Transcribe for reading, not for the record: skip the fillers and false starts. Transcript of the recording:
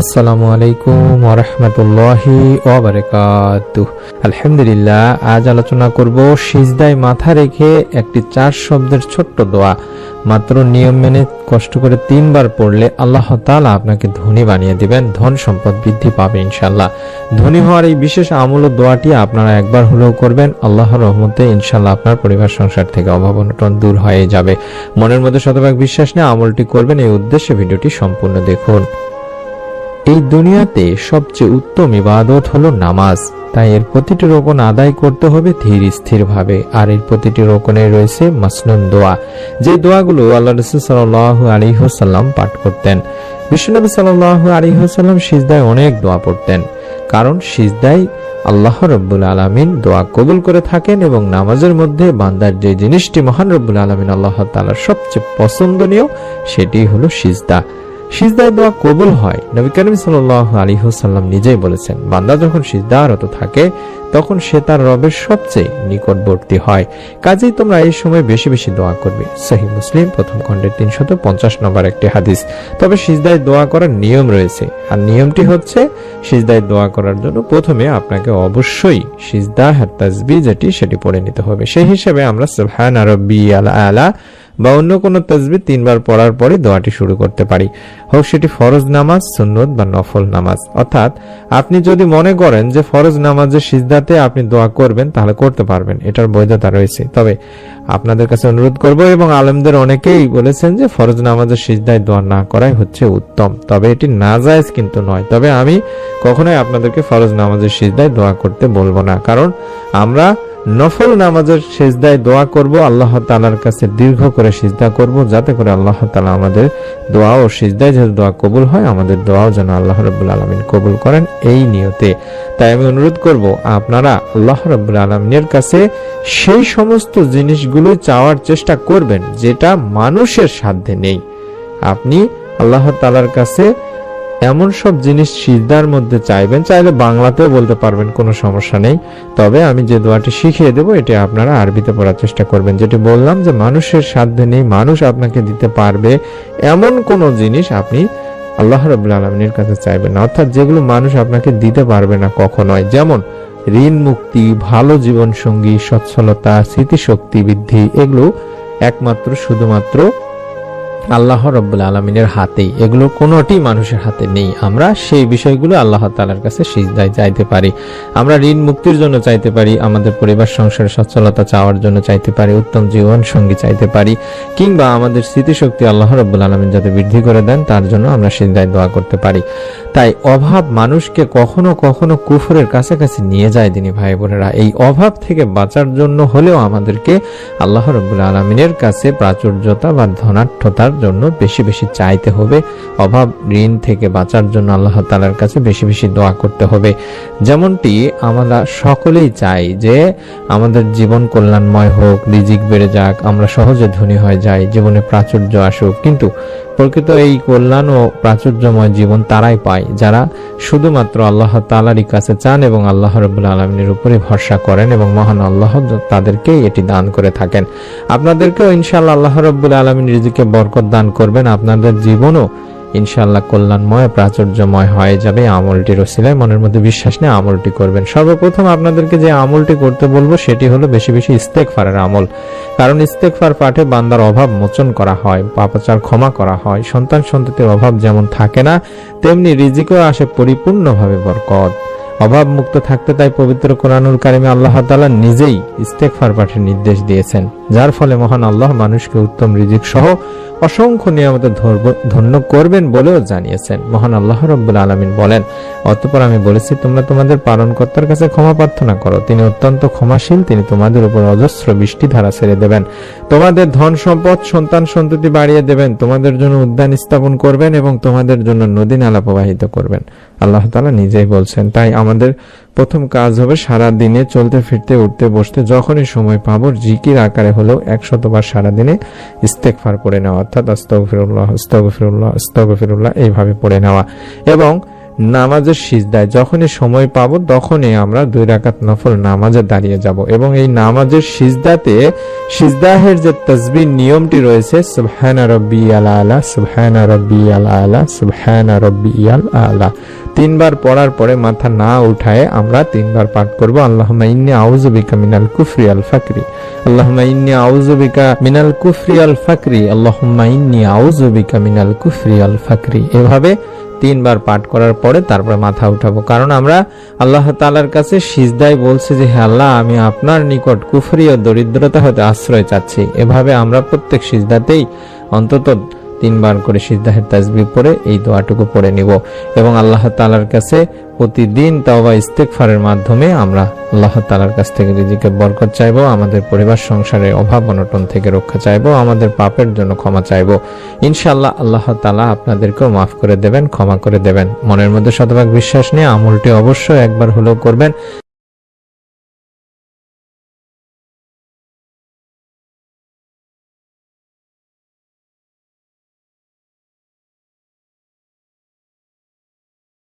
আসসালামু আলাইকুম ওয়া রাহমাতুল্লাহি ওয়া বারাকাতুহু। আলহামদুলিল্লাহ, আজ আলোচনা করব সিজদায় মাথা রেখে একটি 4 শব্দের ছোট্ট দোয়া। মাত্র নিয়ম মেনে কষ্ট করে 3 বার পড়লে আল্লাহ তাআলা আপনাকে ধনী বানিয়ে দিবেন, ধন সম্পদ বৃদ্ধি পাবে ইনশাআল্লাহ। ধনী হওয়ার এই বিশেষ আমল ও দোয়াটি আপনারা একবার হলেও করবেন, আল্লাহর রহমতে ইনশাআল্লাহ আপনার পরিবার সংসার থেকে অভাব অনটন দূর হয়ে যাবে। মনের মধ্যে শতভাগ বিশ্বাস নিয়ে আমলটি করবেন, এই উদ্দেশ্যে ভিডিওটি সম্পূর্ণ দেখুন। এই দুনিয়াতে সবচেয়ে উত্তম ইবাদত হলো নামাজ, তাই এর প্রতিটি রোকন আদায় করতে হবে ধীর স্থির ভাবে। আর এর প্রতিটি রোকনে রয়েছে মাসনুন দোয়া, যে দোয়াগুলো আল্লাহ রাসূল সাল্লাল্লাহু আলাইহি ওয়াসাল্লাম পাঠ করতেন। বিশ্বনবী সাল্লাল্লাহু আলাইহি ওয়াসাল্লাম সিজদায় অনেক দোয়া পড়তেন, কারণ সিজদায় আল্লাহ রাব্বুল আলামিন দোয়া কবুল করে থাকেন এবং নামাজের মধ্যে বান্দার যে জিনিসটি মহান রাব্বুল আলামিন আল্লাহ তাআলার সবচেয়ে পছন্দনীয় সেটি হলো সিজদা। সিজদায় দোয়া কবুল হয়। নবী করিম সাল্লাল্লাহু আলাইহি ওয়াসাল্লাম নিজেই বলেছেন, বান্দা যখন সিজদারত থাকে তখন সে তার রবের সবচেয়ে নিকটবর্তী হয়। কাজেই তোমরা এই সময় বেশি বেশি দোয়া করবে। সহিহ মুসলিম প্রথম খণ্ডের 350 নম্বর একটি হাদিস। তবে সিজদায় দোয়া করার নিয়ম রয়েছে, আর নিয়মটি হচ্ছে সিজদায় দোয়া করার জন্য প্রথমে আপনাকে অবশ্যই সিজদা তাসবিহ যেটি সেটি পড়ে নিতে হবে। সেই হিসেবে আমরা সুবহান রাব্বিয়াল আলা বা অন্য কোনো তাসবিহ 3 বার পড়ার পরে দোয়াটি শুরু করতে পারি, হোক সেটি ফরজ নামাজ, সুন্নত বা নফল নামাজ। অর্থাৎ আপনি যদি মনে করেন যে ফরজ নামাজের সিজদাতে আপনি দোয়া করবেন তাহলে করতে পারবেন, এটার বৈধতা রয়েছে। তবে আপনাদের কাছে অনুরোধ করব, এবং আলেমদের অনেকেই বলেছেন যে ফরজ নামাজের সিজদায় দোয়া না করাই হচ্ছে উত্তম, তবে এটি নাজায়েজ কিন্তু নয়। তবে আমি কখনোই আপনাদেরকে ফরজ নামাজের সিজদায় দোয়া করতে বলবো না, কারণ আমরা নফল নামাজের সিজদায় দোয়া করব, আল্লাহ তাআলার কাছে দীর্ঘ করে সিজদা করব, যাতে করে আল্লাহ তাআলা আমাদের দোয়া ও সিজদায় যেহেতু দোয়া কবুল হয়, আমাদের দোয়াও যেন আল্লাহ রাব্বুল আলামিন কবুল করেন এই নিয়তে। তাই আমি অনুরোধ করব আপনারা আল্লাহ রাব্বুল আলামিনের কাছে সেই সমস্ত জিনিসগুলো চাওয়ার চেষ্টা করবেন যেটা মানুষের সাধ্যে নেই। আপনি আল্লাহ তাআলার কাছে এমন সব জিনিস সিজদার মধ্যে চাইবেন, চাইলে বাংলাতেও বলতে পারবেন, কোনো সমস্যা নেই। তবে আমি যে দোয়াটি শিখিয়ে দেবো এটি আপনারা আরবিতে পড়ার চেষ্টা করবেন। যেটি বললাম যে মানুষের সাধ্যে নেই, মানুষ আপনাকে দিতে পারবে এমন কোনো জিনিস আপনি আল্লাহ রাব্বুল আলামিনের কাছে চাইবেন না, অর্থাৎ যেগুলো মানুষ আপনাকে দিতে পারবে না কখনোই, যেমন ঋণ মুক্তি, ভালো জীবন সঙ্গী, সচ্ছলতা, স্মৃতিশক্তি বৃদ্ধি, এগুলো একমাত্র শুধুমাত্র আল্লাহ রাব্বুল আলামিনের হাতেই, এগুলো কোনোটি মানুষের হাতে নেই। আমরা সেই বিষয়গুলো আল্লাহ তাআলার কাছে সিজদায় চাইতে পারি। আমরা ঋণ মুক্তির জন্য চাইতে পারি, আমাদের পরিবার সংসারের সচ্ছলতা চাওয়ার জন্য চাইতে পারি, উত্তম জীবন সঙ্গী চাইতে পারি, কিংবা আমাদের স্মৃতিশক্তি আল্লাহ রাব্বুল আলামিন যাতে বৃদ্ধি করে দেন তার জন্য আমরা সিজদায় দোয়া করতে পারি। তাই অভাব মানুষকে কখনো কখনো কুফরের কাছাকাছি নিয়ে যায় দিনী ভাই বোনেরা। এই অভাব থেকে বাঁচার জন্য হলেও আমাদেরকে আল্লাহ রাব্বুল আলামিনের কাছে প্রাচুর্যতা বা ধনাঢ্যতার জন্য বেশি বেশি চাইতে হবে। অভাব ঋণ থেকে বাঁচার জন্য আল্লাহ তাআলার কাছে বেশি বেশি দোয়া করতে হবে। যেমনটি আমরা সকলেই চাই যে আমাদের জীবন কল্যাণময় হোক, রিজিক বেড়ে যাক, আমরা সহজে ধনী হয়ে যাই, জীবনে প্রাচুর্য আসুক। কিন্তু প্রকৃত এই কল্যাণ ও প্রাচুর্যময় জীবন তারাই পায় যারা শুধুমাত্র আল্লাহ তাআলারই কাছে চান এবং আল্লাহ রাব্বুল আলামিনের উপরে ভরসা করেন, এবং মহান আল্লাহ তাদেরকে এটি দান করে থাকেন। আপনাদেরকেও ইনশাআল্লাহ আল্লাহ রাব্বুল আলামিন রিজিকে বরকত দান করবেন, আপনাদের জীবনও ইনশাআল্লাহ কল্যাণময় প্রাচুর্যময় হয়ে যাবে আমলটির ওসিলায়। মনের মধ্যে বিশ্বাস নিয়ে আমলটি করবেন। সর্বপ্রথম আপনাদেরকে যে আমলটি করতে বলবো সেটি হলো বেশি বেশি ইস্তেগফারের আমল, কারণ ইস্তেগফার পাঠে বান্দার অভাব মোচন করা হয়, পাপাচার ক্ষমা করা হয়, সন্তান সন্ততির অভাব যেমন থাকে না তেমনি রিজিকেও আসে পরিপূর্ণভাবে বরকত। অভাব মুক্ত থাকতে তাই পবিত্র কোরআনুল কারিমে আল্লাহ তাআলা নিজেই ইস্তেগফার পাঠের নির্দেশ দিয়েছেন, যার ফলে মহান আল্লাহ মানুষকে উত্তম রিজিক সহ অসংখ্য নিয়ামতে ধন্য করবেন বলেও জানিয়েছেন। মহান আল্লাহ রাব্বুল আলামিন বলেন, অতঃপর আমি বলেছি তোমরা তোমাদের পালনকর্তার কাছে ক্ষমা প্রার্থনা করো, তিনি অত্যন্ত ক্ষমাশীল, তিনি তোমাদের উপর অজস্র বৃষ্টি ধারা ছেড়ে দেবেন, তোমাদের ধন সম্পদ সন্তান সন্ততি বাড়িয়ে দেবেন, তোমাদের জন্য উদ্যান স্থাপন করবেন এবং তোমাদের জন্য নদী নালা প্রবাহিত করবেন। আল্লাহ তাআলা নিজেই বলছেন। তাই আমাদের প্রথম কাজ হবে সারা দিনে চলতে ফিরতে উঠতে বসতে যখনই সময় পাবো জিকির আকারে হলেও 100 বার সারা দিনে ইস্তেগফার পড়ে নেওয়া, অর্থাৎ আস্তাগফিরুল্লাহ আস্তাগফিরুল্লাহ আস্তাগফিরুল্লাহ এইভাবে পড়ে নেওয়া। এবং নামাজের সিজদায় যখনই সময় পাবো তখনই আমরা 2 রাকাত নফল নামাজে দাঁড়িয়ে যাব এবং এই নামাজের সিজদাতে সিজদাহের যে তাসবিহ নিয়মটি রয়েছে সুবহানা রাব্বিয়াল আলা সুবহানা রাব্বিয়াল আলা সুবহানা রাব্বিয়াল আলা 3 বার পড়ার পরে মাথা না উঠায় আমরা 3 বার পাঠ করব আল্লাহুম্মা ইন্নী আউযু বিকা মিনাল কুফরি আল ফাকরি আল্লাহুম্মা ইন্নী আউযু বিকা মিনাল কুফরি আল ফাকরি আল্লাহুম্মা ইন্নী আউযু বিকা মিনাল কুফরি আল ফাকরি। এভাবে 3 বার পাঠ করার পরে তারপরে মাথা উঠাবো, কারণ আমরা আল্লাহ তাআলার কাছে সিজদায় বলছি যে হে আল্লাহ, আমি আপনার নিকট কুফরি ও দরিদ্রতা হতে আশ্রয় চাচ্ছি। এভাবে আমরা প্রত্যেক সিজদাতেই অন্তত 3 বার করে সিজদাহের তাসবিহ পড়ে এই দোয়াটুকু পড়ে নিব এবং আল্লাহ তাআলার কাছে প্রতিদিন তাওবা ইস্তেগফারের মাধ্যমে আমরা আল্লাহ তাআলার কাছ থেকে রিজিকের বরকত চাইবো, আমাদের পরিবার সংসারের অভাব অনটন থেকে রক্ষা চাইবো, আমাদের পাপের জন্য ক্ষমা চাইবো। ইনশাআল্লাহ আল্লাহ তাআলা আপনাদেরকেও মাফ করে দেবেন, ক্ষমা করে দেবেন। মনের মধ্যে শতভাগ বিশ্বাস নিয়ে আমলটি অবশ্যই একবার হলেও করবেন।